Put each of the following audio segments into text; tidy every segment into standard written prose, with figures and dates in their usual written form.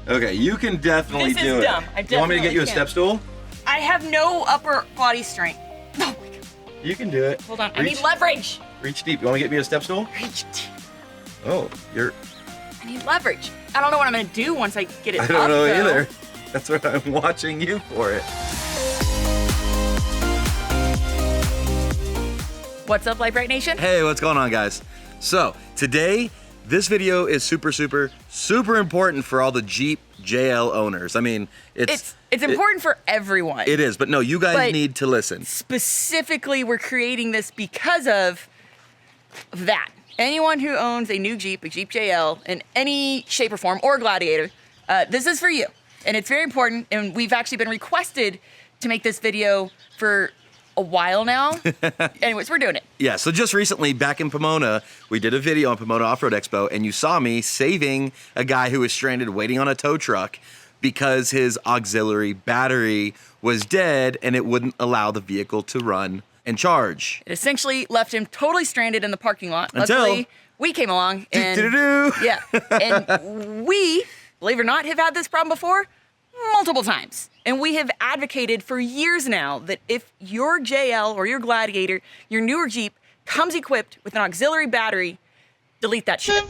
Okay, you can definitely do it. This is dumb. I You want me to get you a definitely step stool? I have no upper body strength. Oh my God. You can do it. Hold on, I need leverage. Reach deep. You want to get me a step stool? Reach deep. Oh, I need leverage. I don't know what I'm gonna do once I get it I up, don't know though. either. That's what I'm watching you for it. What's up, Lite Brite Nation? Hey, what's going on, guys? So today, this video is super important for all the Jeep JL owners. I mean, It's important for everyone. It is, but no, you guys But need to listen. Specifically, we're creating this because of that. Anyone who owns a new Jeep, a Jeep JL, in any shape or form, or Gladiator, this is for you. And it's very important, and we've actually been requested to make this video for a while now. Anyways, we're doing it. Yeah, so just recently, back in Pomona, we did a video on Pomona Off-Road Expo, and you saw me saving a guy who was stranded waiting on a tow truck because his auxiliary battery was dead and it wouldn't allow the vehicle to run and charge. It essentially left him totally stranded in the parking lot. Until- Luckily, we came along and yeah, and we, believe it or not, have had this problem before multiple times. And we have advocated for years now that if your JL or your Gladiator, your newer Jeep, comes equipped with an auxiliary battery, delete that shit.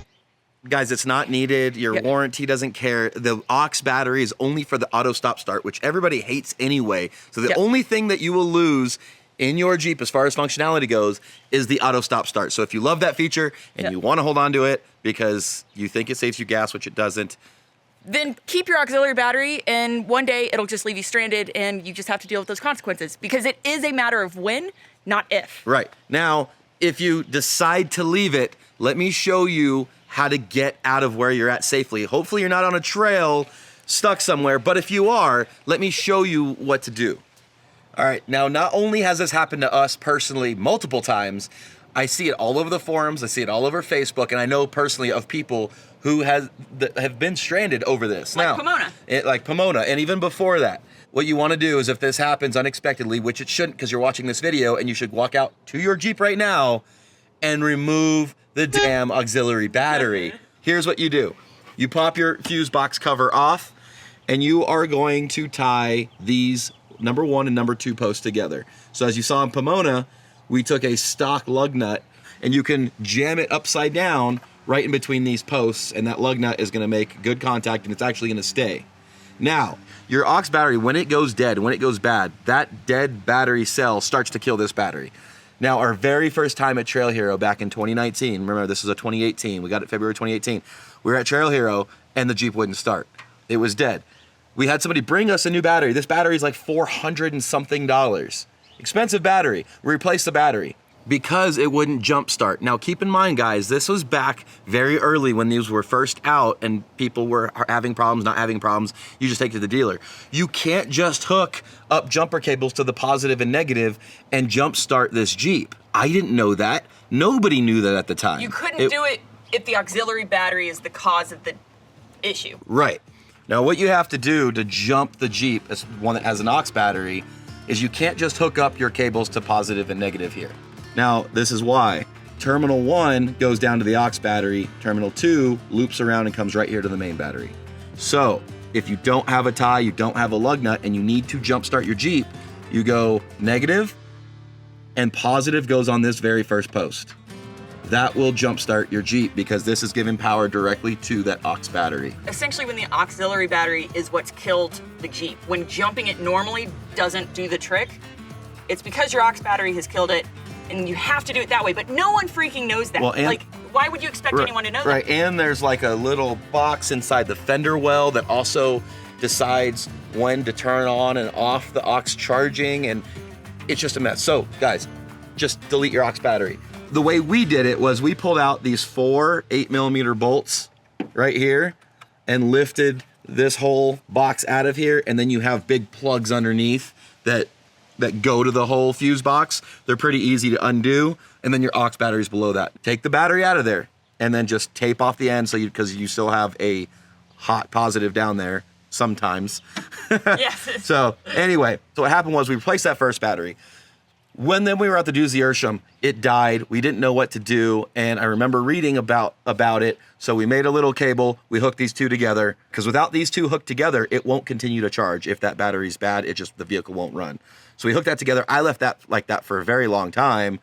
Guys, it's not needed. Your warranty doesn't care. The aux battery is only for the auto stop start, which everybody hates anyway. So the only thing that you will lose in your Jeep as far as functionality goes is the auto stop start. So if you love that feature and you want to hold on to it because you think it saves you gas, which it doesn't, then keep your auxiliary battery, and one day it'll just leave you stranded and you just have to deal with those consequences, because it is a matter of when, not if. Right. Now, if you decide to leave it, let me show you how to get out of where you're at safely. Hopefully you're not on a trail stuck somewhere, but if you are, let me show you what to do. All right, now not only has this happened to us personally multiple times, I see it all over the forums, I see it all over Facebook, and I know personally of people who have been stranded over this. Like now, Pomona. Like Pomona, and even before that. What you want to do is if this happens unexpectedly, which it shouldn't because you're watching this video, and you should walk out to your Jeep right now and remove the damn auxiliary battery. Here's what you do. You pop your fuse box cover off, and you are going to tie these number 1 and number 2 posts together. So as you saw in Pomona, we took a stock lug nut, and you can jam it upside down right in between these posts, and that lug nut is gonna make good contact, and it's actually gonna stay. Now, your aux battery, when it goes dead, when it goes bad, that dead battery cell starts to kill this battery. Now, our very first time at Trail Hero back in 2019, remember this is a 2018, we got it February 2018, we were at Trail Hero and the Jeep wouldn't start. It was dead. We had somebody bring us a new battery. This battery is like $400 and something. Expensive battery. We replaced the battery because it wouldn't jump start. Now keep in mind, guys, this was back very early when these were first out and people were having problems, not having problems. You just take it to the dealer. You can't just hook up jumper cables to the positive and negative and jump start this Jeep. I didn't know that. Nobody knew that at the time. You couldn't do it if the auxiliary battery is the cause of the issue. Right. Now what you have to do to jump the Jeep as one that has an aux battery is you can't just hook up your cables to positive and negative here. Now, this is why. Terminal 1 goes down to the aux battery, terminal 2 loops around and comes right here to the main battery. So, if you don't have a tie, you don't have a lug nut, and you need to jump start your Jeep, you go negative, and positive goes on this very first post. That will jump start your Jeep because this is giving power directly to that aux battery. Essentially, when the auxiliary battery is what's killed the Jeep. When jumping it normally doesn't do the trick, it's because your aux battery has killed it, and you have to do it that way, but no one freaking knows that. Well, and, like, why would you expect anyone to know that? Right, and there's like a little box inside the fender well that also decides when to turn on and off the aux charging, and it's just a mess. So, guys, just delete your aux battery. The way we did it was we pulled out these 4 8mm bolts right here and lifted this whole box out of here, and then you have big plugs underneath that go to the whole fuse box. They're pretty easy to undo, and then your aux battery's below that. Take the battery out of there, and then just tape off the end because you still have a hot positive down there sometimes. Yes. So anyway, so what happened was we replaced that first battery. When then we were at the Doozy Ursham, it died. We didn't know what to do, and I remember reading about it. So we made a little cable. We hooked these two together because without these two hooked together, it won't continue to charge. If that battery's bad, the vehicle won't run. So we hooked that together. I left that like that for a very long time.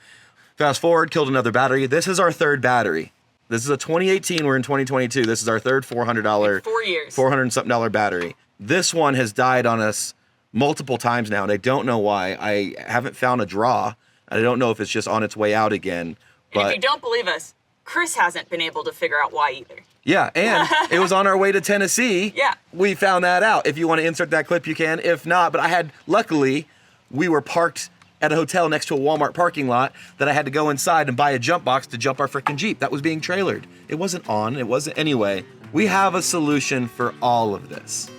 Fast forward, killed another battery. This is our third battery. This is a 2018. We're in 2022. This is our third $400. 4 years. $400 and something battery. This one has died on us multiple times now, and I don't know why. I haven't found a draw. I don't know if it's just on its way out again. But And if you don't believe us, Chris hasn't been able to figure out why either. yeah, and it was on our way to Tennessee. Yeah. We found that out. If you want to insert that clip, you can. If not, but luckily, we were parked at a hotel next to a Walmart parking lot that I had to go inside and buy a jump box to jump our freaking Jeep that was being trailered. It wasn't on. It wasn't anyway. We have a solution for all of this.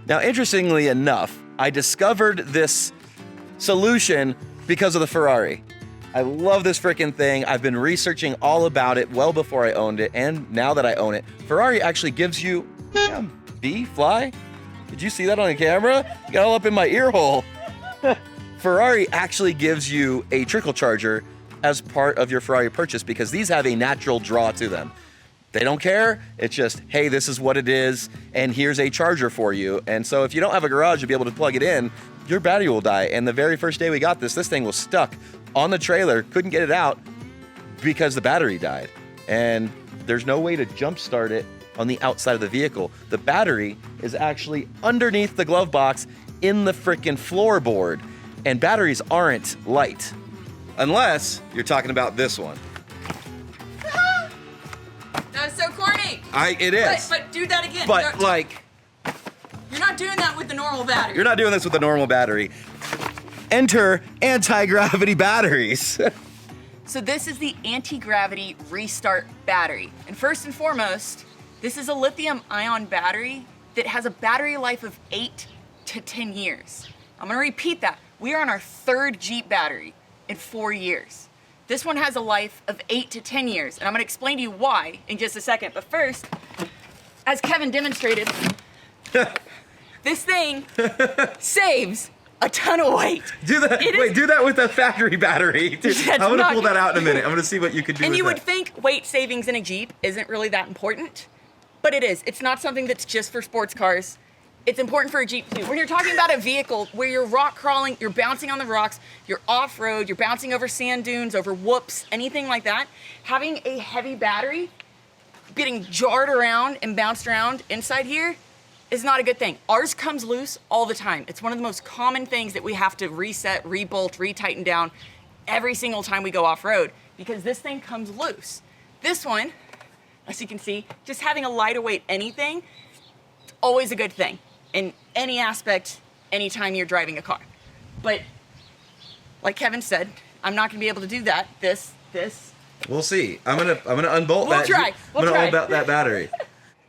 Now, interestingly enough, I discovered this solution because of the Ferrari. I love this freaking thing. I've been researching all about it well before I owned it, and now that I own it, Ferrari actually gives you, fly? Did you see that on the camera? You got all up in my ear hole. Ferrari actually gives you a trickle charger as part of your Ferrari purchase because these have a natural draw to them. They don't care. It's just, hey, this is what it is, and here's a charger for you. And so if you don't have a garage to be able to plug it in, your battery will die. And the very first day we got this thing was stuck on the trailer, couldn't get it out because the battery died. And there's no way to jump start it on the outside of the vehicle. The battery is actually underneath the glove box in the freaking floorboard. And batteries aren't light, unless you're talking about this one. That was so corny. It is. But do that again. But You're not doing that with the normal battery. you're not doing this with a normal battery. Enter anti-gravity batteries. So this is the anti-gravity restart battery. And first and foremost, this is a lithium-ion battery that has a battery life of 8 to 10 years. I'm gonna repeat that. We are on our third Jeep battery in 4 years. This one has a life of 8 to 10 years, and I'm gonna explain to you why in just a second. But first, as Kevin demonstrated, this thing saves a ton of weight. Do that with a factory battery. I'm gonna pull that out in a minute. I'm gonna see what you could do And with you would that. think weight savings in a Jeep isn't really that important, but it is. It's not something that's just for sports cars. It's important for a Jeep too. When you're talking about a vehicle where you're rock crawling, you're bouncing on the rocks, you're off-road, you're bouncing over sand dunes, over whoops, anything like that, having a heavy battery getting jarred around and bounced around inside here is not a good thing. Ours comes loose all the time. It's one of the most common things that we have to reset, rebolt, retighten down every single time we go off-road because this thing comes loose. This one, as you can see, just having a lighter weight anything, always a good thing in any aspect, anytime you're driving a car. But like Kevin said, I'm not gonna be able to do that. This. We'll see. I'm gonna unbolt We'll that. try. I'm gonna unbolt that battery.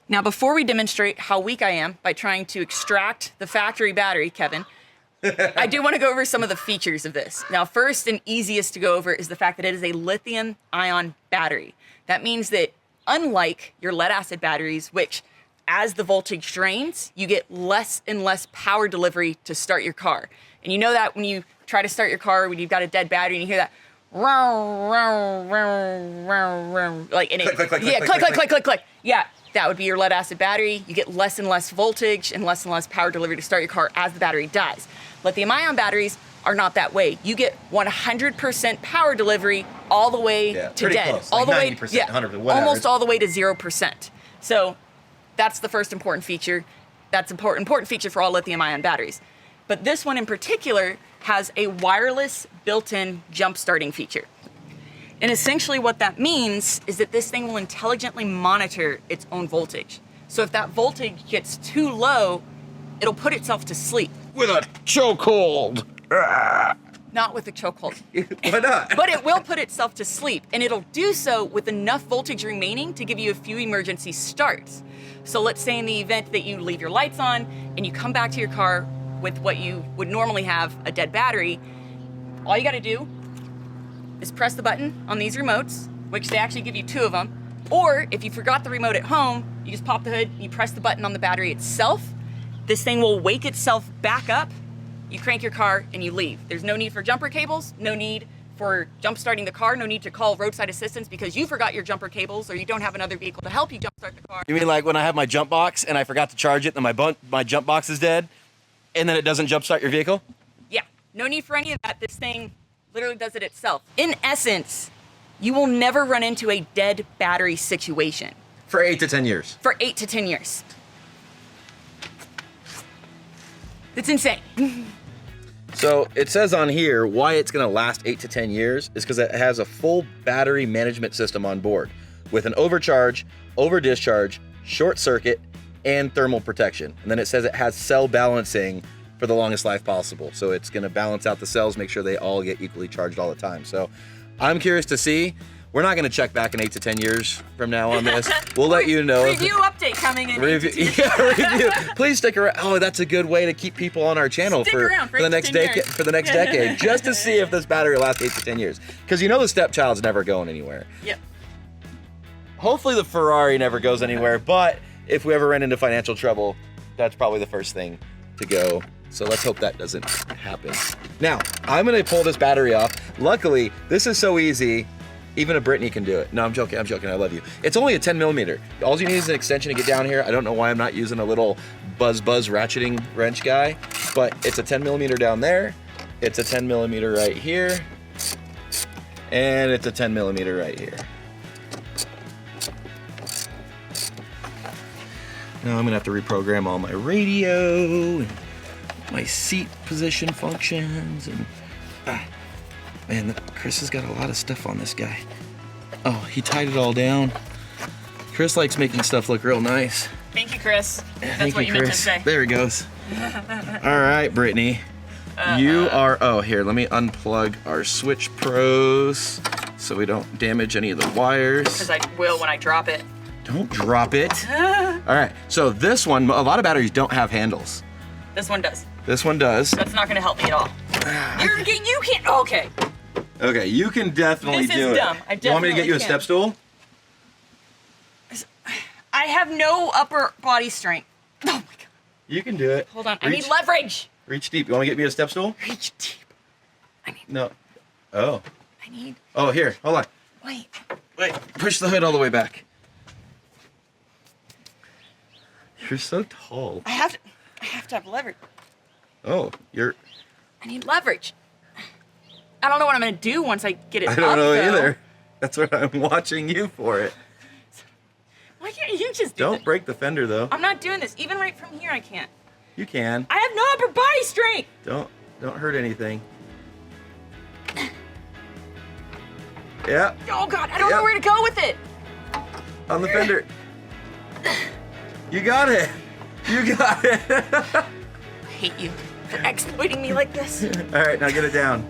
Now, before we demonstrate how weak I am by trying to extract the factory battery, Kevin, I do want to go over some of the features of this. Now, first and easiest to go over is the fact that it is a lithium-ion battery. That means that unlike your lead-acid batteries, which as the voltage drains, you get less and less power delivery to start your car. And you know that when you try to start your car, when you've got a dead battery and you hear that, like, and it, click. Yeah, that would be your lead acid battery. You get less and less voltage and less power delivery to start your car as the battery dies. Lithium-ion batteries are not that way. You get 100% power delivery all the way to dead. Close, all like the 90%, way, 100%, whatever. almost all the way to 0%. So that's the first important feature. That's an important feature for all lithium-ion batteries. But this one in particular has a wireless built-in jump starting feature. And essentially what that means is that this thing will intelligently monitor its own voltage. So if that voltage gets too low, it'll put itself to sleep. With a chokehold. Not with a chokehold. Why not? But it will put itself to sleep, and it'll do so with enough voltage remaining to give you a few emergency starts. So let's say in the event that you leave your lights on and you come back to your car with what you would normally have, a dead battery, all you gotta do is press the button on these remotes, which they actually give you 2 of them, or if you forgot the remote at home, you just pop the hood, you press the button on the battery itself, this thing will wake itself back up, you crank your car, and you leave. There's no need for jumper cables, no need for jump starting the car, no need to call roadside assistance because you forgot your jumper cables or you don't have another vehicle to help you jump start the car. You mean like when I have my jump box and I forgot to charge it and my jump box is dead and then it doesn't jump start your vehicle? Yeah, no need for any of that. This thing literally does it itself. In essence, you will never run into a dead battery situation. For 8 to 10 years. For 8 to 10 years. It's insane. So it says on here why it's gonna last 8 to 10 years is because it has a full battery management system on board with an overcharge, over discharge, short circuit, and thermal protection. And then it says it has cell balancing for the longest life possible. So it's gonna balance out the cells, make sure they all get equally charged all the time. So I'm curious to see. We're not gonna check back in 8 to 10 years from now on this. We'll let you know. Review update coming in. Review. Please stick around. Oh, that's a good way to keep people on our channel for the next decade. For the next decade, just to see if this battery lasts 8 to 10 years. Because you know the stepchild's never going anywhere. Yep. Hopefully the Ferrari never goes anywhere, but if we ever run into financial trouble, that's probably the first thing to go. So let's hope that doesn't happen. Now, I'm gonna pull this battery off. Luckily, this is so easy. Even a Brittany can do it. No, I'm joking, I love you. It's only a 10 millimeter. All you need is an extension to get down here. I don't know why I'm not using a little buzz ratcheting wrench guy, but it's a 10 millimeter down there. It's a 10 millimeter right here. And it's a 10 millimeter right here. Now I'm gonna have to reprogram all my radio and my seat position functions and man, Chris has got a lot of stuff on this guy. Oh, he tied it all down. Chris likes making stuff look real nice. Thank you, Chris. Yeah, That's what you meant to say. There he goes. All right, Brittany. You are, oh, here, let me unplug our Switch Pros so we don't damage any of the wires. Because I will when I drop it. Don't drop it. All right, so this one, a lot of batteries don't have handles. This one does. This one does. That's not gonna help me at all. You can't, okay. Okay, you can definitely do it. This is dumb. I You want me to get you a definitely step stool? I have no upper body strength. Oh my God. You can do it. Hold on, I need leverage. Reach deep. You want me to get me a step stool? Reach deep. No. Oh. I need. Oh, here. Hold on. Wait. Wait. Push the hood all the way back. You're so tall. I have to have leverage. Oh, you're. I need leverage. I don't know what I'm gonna do once I get it up. I don't know though. either. That's what I'm watching you for it. Why can't you just do Don't break the fender though. I'm not doing this. Even right from here, I can't. You can. I have no upper body strength. Don't hurt anything. Yeah. Oh God, I don't know where to go with it. On the fender. You got it. You got it. I hate you for exploiting me like this. All right, now get it down.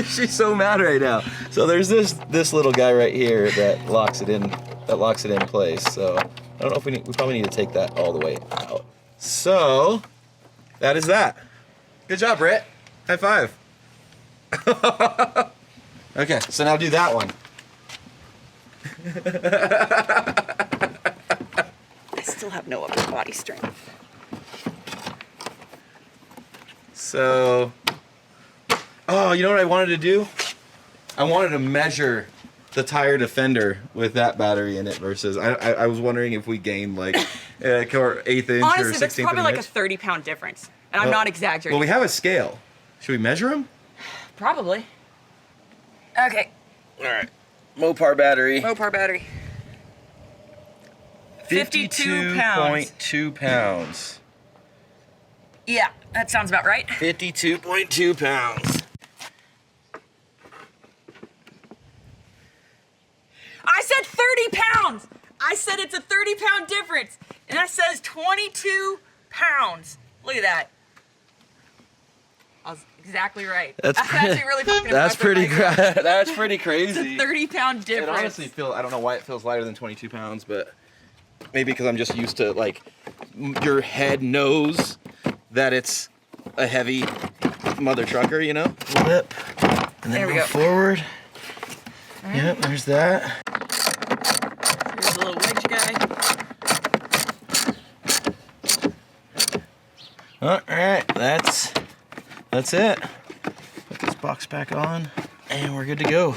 She's so mad right now. So there's this little guy right here that locks it in place. So I don't know if we probably need to take that all the way out. So that is that. Good job, Britt. High five. Okay, so now do that one. I still have no upper body strength. So, oh, you know what I wanted to do? I wanted to measure the tire defender with that battery in it versus, I was wondering if we gained like or eighth inch Honestly, or 16th that's probably of like an a inch. 30-pound difference. And I'm not exaggerating. Well, we have a scale. Should we measure them? Probably. Okay. All right. Mopar battery. Mopar battery. 52 pounds. 52.2 pounds. Yeah, that sounds about right. 52.2 pounds. I said 30 pounds. I said it's a 30-pound difference. And that says 22 pounds. Look at that. I was exactly right. That's actually really fucking That's impressive. that's pretty It's crazy. a 30-pound difference. It honestly I don't know why it feels lighter than 22 pounds, but maybe because I'm just used to like your head knows that it's a heavy mother trucker, you know? Flip, and then There we go go. forward. Yep, there's that. a little wedge guy. All right, that's it. Put this box back on, and we're good to go.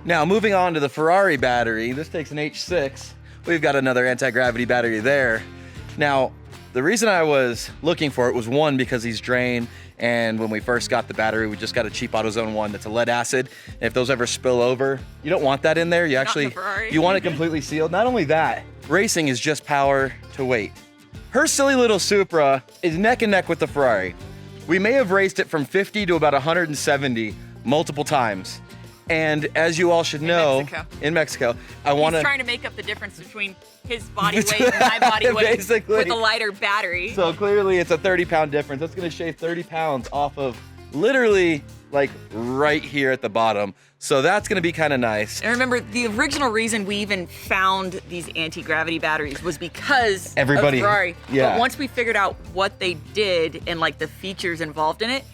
Now, moving on to the Ferrari battery. This takes an H6. We've got another anti-gravity battery there. Now, the reason I was looking for it was one, because these drain, and when we first got the battery, we just got a cheap AutoZone one that's a lead acid. And if those ever spill over, you don't want that in there. You actually, you want it completely sealed. Not only that, racing is just power to weight. Her silly little Supra is neck and neck with the Ferrari. We may have raced it from 50 to about 170 multiple times. And as you all should know, in Mexico, He's trying to make up the difference between his body weight and my body weight with a lighter battery. So clearly it's a 30-pound difference. That's gonna shave 30 pounds off of literally like right here at the bottom. So that's gonna be kind of nice. And remember, the original reason we even found these anti-gravity batteries was because of Ferrari. Yeah. But once we figured out what they did and like the features involved in it,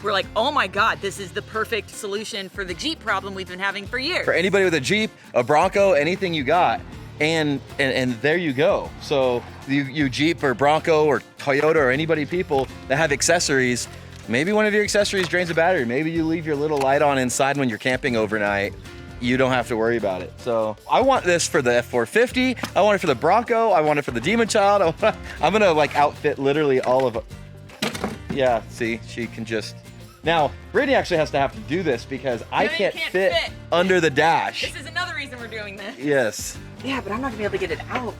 we're like, oh my God, this is the perfect solution for the Jeep problem we've been having for years. For anybody with a Jeep, a Bronco, anything you got, and there you go. So you Jeep or Bronco or Toyota or anybody, people that have accessories, maybe one of your accessories drains a battery. Maybe you leave your little light on inside when you're camping overnight. You don't have to worry about it. So I want this for the F450. I want it for the Bronco. I want it for the Demon Child. I'm gonna like outfit literally all of it. Yeah, see, she can just. Now, Brittany actually has to have to do this because I can't fit under the dash. This is another reason we're doing this. Yes. Yeah, but I'm not gonna be able to get it out.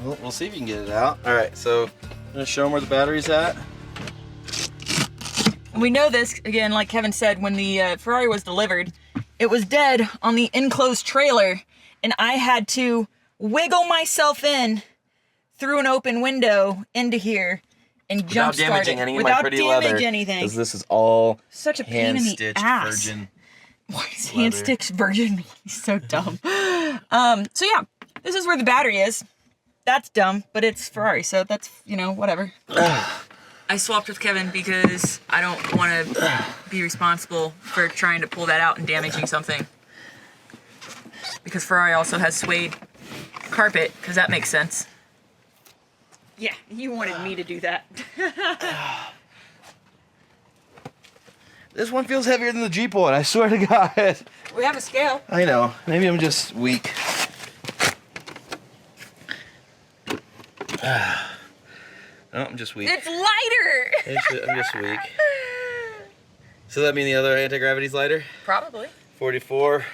Well, we'll see if you can get it out. All right, so I'm gonna show them where the battery's at. And we know this, again, like Kevin said, when the Ferrari was delivered, it was dead on the enclosed trailer, and I had to wiggle myself in through an open window into here and jump start it without damaging anything. Because this is all such a pain in the ass. Virgin. Why is hand stitched virgin? He's so dumb. So yeah, this is where the battery is. That's dumb, but it's Ferrari, so that's, you know, whatever. I swapped with Kevin because I don't want to be responsible for trying to pull that out and damaging something. Because Ferrari also has suede carpet, because that makes sense. Yeah, you wanted me to do that. This one feels heavier than the Jeep one, I swear to God. We have a scale. I know, maybe I'm just weak. No, I'm just weak. It's lighter! I'm just weak. So that mean the other anti-gravity's lighter? Probably. 44.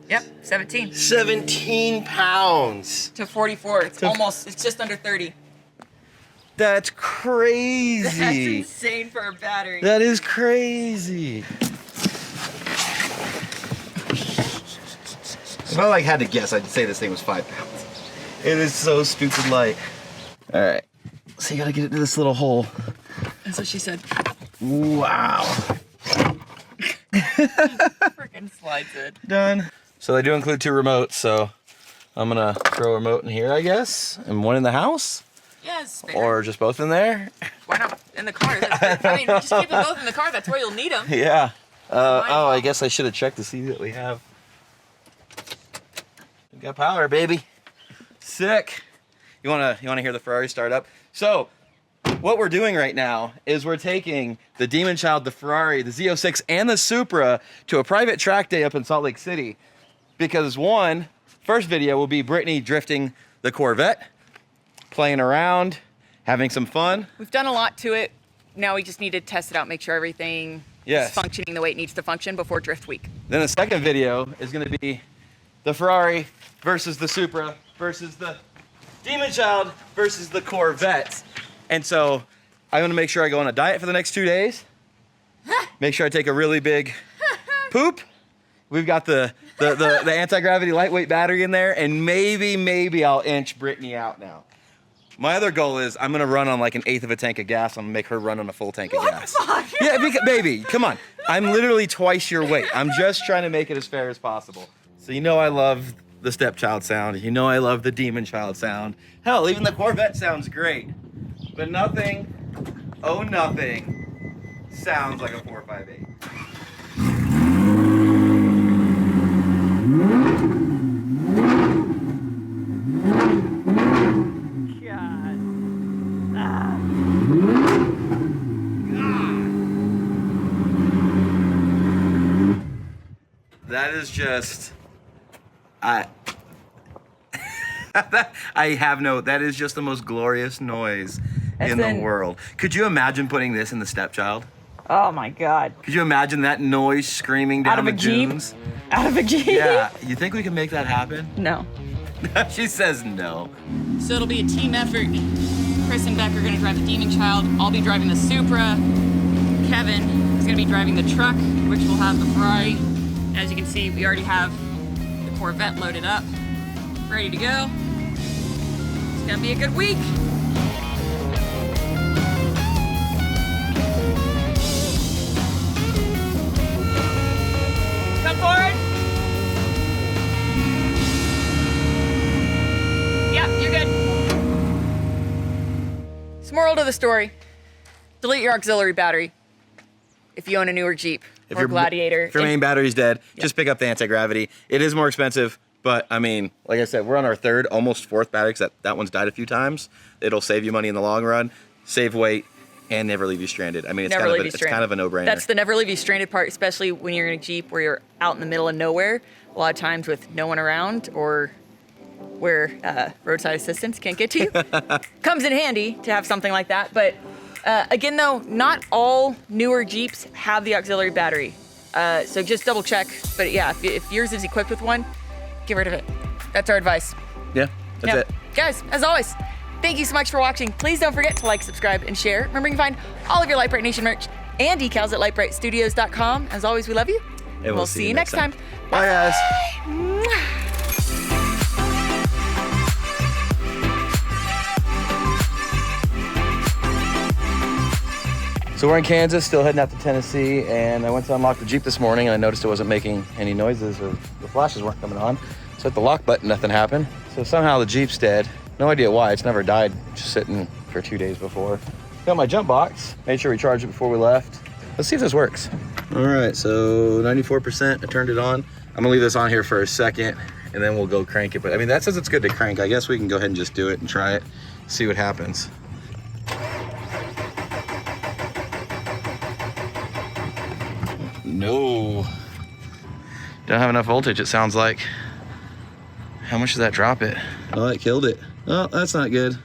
Yep, 17. 17 pounds. To 44. It's just under 30. That's crazy. That's insane for a battery. That is crazy. If I had to guess, I'd say this thing was 5 pounds. It is so stupid light. All right, so you gotta get it into this little hole. That's what she said. Wow. Freaking slides it. Done. So they do include 2 remotes, so I'm gonna throw a remote in here, I guess, and one in the house. Yes. Or just both in there. Why not in the car? I mean, just keep them both in the car. That's where you'll need them. Yeah. Oh, I guess I should have checked to see what we have. We got power, baby. Sick. You wanna hear the Ferrari start up? So, what we're doing right now is we're taking the Demon Child, the Ferrari, the Z06, and the Supra to a private track day up in Salt Lake City. Because first video will be Brittany drifting the Corvette, playing around, having some fun. We've done a lot to it. Now we just need to test it out, make sure everything is functioning the way it needs to function before drift week. Then the second video is gonna be the Ferrari versus the Supra versus the Demon Child versus the Corvette. And so I'm gonna make sure I go on a diet for the next 2 days. Make sure I take a really big poop. We've got the anti-gravity lightweight battery in there, and maybe I'll inch Brittany out now. My other goal is I'm gonna run on like 1/8 of a tank of gas. I'm gonna make her run on a full tank of gas. What the fuck? Yeah, baby, come on. I'm literally twice your weight. I'm just trying to make it as fair as possible. So you know I love the stepchild sound. You know I love the Demon Child sound. Hell, even the Corvette sounds great. But nothing, oh nothing, sounds like a 458. God. Ah. That is just, I have no, that is just the most glorious noise in the world. Could you imagine putting this in the Stepchild? Oh my God. Could you imagine that noise screaming down the dunes? Out of a Jeep? Yeah, you think we can make that happen? No. She says no. So it'll be a team effort. Chris and Beck are gonna drive the Demon Child. I'll be driving the Supra. Kevin is gonna be driving the truck, which will have the Brite. As you can see, we already have the Corvette loaded up, ready to go. It's gonna be a good week. Come forward. Yep, you're good. So moral to the story, delete your auxiliary battery if you own a newer Jeep or Gladiator. If your main battery's dead, just pick up the Antigravity. It is more expensive, but I mean, like I said, we're on our third, almost fourth battery, because that one's died a few times. It'll save you money in the long run, save weight, and never leave you stranded. I mean, it's, kind of a no-brainer. That's the never leave you stranded part, especially when you're in a Jeep where you're out in the middle of nowhere, a lot of times with no one around or where roadside assistance can't get to you. Comes in handy to have something like that. But again, though, not all newer Jeeps have the auxiliary battery. So just double check. But yeah, if yours is equipped with one, get rid of it. That's our advice. Yeah, that's it. Guys, as always, thank you so much for watching. Please don't forget to like, subscribe, and share. Remember, you can find all of your Lite Brite Nation merch and decals at litebritstudios.com. As always, we love you. And we'll see you next time. Bye, guys. Mwah. So we're in Kansas, still heading out to Tennessee, and I went to unlock the Jeep this morning, and I noticed it wasn't making any noises, or the flashes weren't coming on. So hit the lock button, nothing happened. So somehow the Jeep's dead. No idea why, it's never died, just sitting for 2 days before. Got my jump box, made sure we charged it before we left. Let's see if this works. All right, so 94%, I turned it on. I'm gonna leave this on here for a second, and then we'll go crank it. But I mean, that says it's good to crank. I guess we can go ahead and just do it and try it, see what happens. No, don't have enough voltage, it sounds like. How much does that drop it? Oh, it killed it. Oh, that's not good.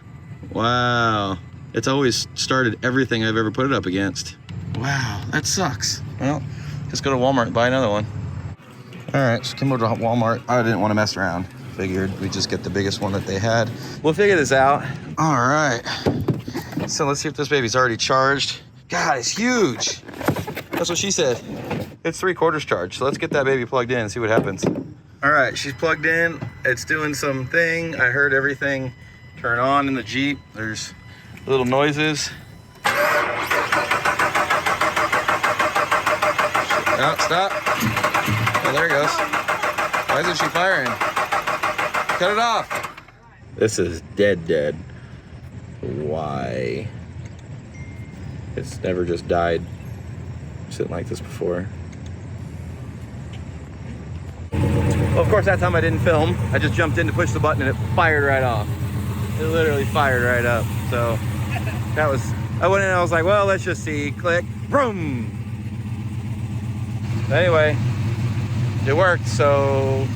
Wow, it's always started everything I've ever put it up against. Wow, that sucks. Well, just go to Walmart and buy another one. All right, so came over to Walmart. I didn't want to mess around. Figured we'd just get the biggest one that they had. We'll figure this out. All right, so let's see if this baby's already charged. God, it's huge. That's what she said. It's 3/4 charge, so let's get that baby plugged in and see what happens. All right, she's plugged in. It's doing some thing. I heard everything turn on in the Jeep. There's little noises. Oh, stop. Oh, there it goes. Why isn't she firing? Cut it off. This is dead. Why? It's never just died sitting like this before. Well, of course, that time I didn't film. I just jumped in to push the button and it fired right off. It literally fired right up. So that was, I went in and I was like, well, let's just see. Click, boom. Anyway, it worked. So